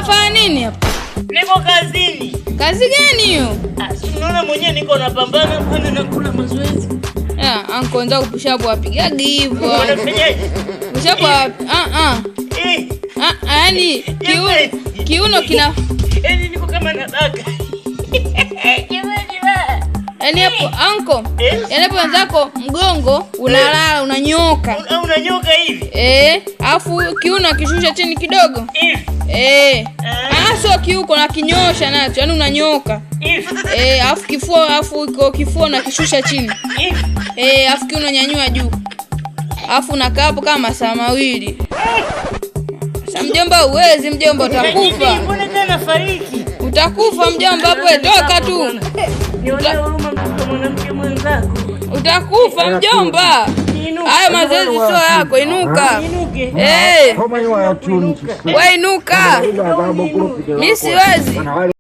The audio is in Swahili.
unafanya nini hapa? Niko kazini. Kazi gani hiyo? Unaona mwenyewe niko napambana bwana na kula mazoezi. Anko ndio pushapo apigagi hivyo. Unafanyaje? Pushapo yani kiuno kina niko kama nataka. Yaani hapo anko, yaani hapo wenzako mgongo unalala unanyoka. Unanyoka hivi? Alafu kiuno akishusha chini kidogo. Hivi? Sio kiuko na kinyosha nacho, yaani unanyoka. Hivi? Alafu kifua, kifua na kishusha chini. Hivi? Alafu kiuno nyanyua juu. Alafu unakaa hapo kama masaa mawili. Sasa mjomba uwezi, mjomba utakufa. Mbona tena fariki? Utakufa mjomba hapo, toka tu. Nione huruma kwa mwanamke mwenzako. Utakufa mjomba. Hayo mazoezi sio yako, inuka. Inuke. Wewe inuka. Mimi siwezi.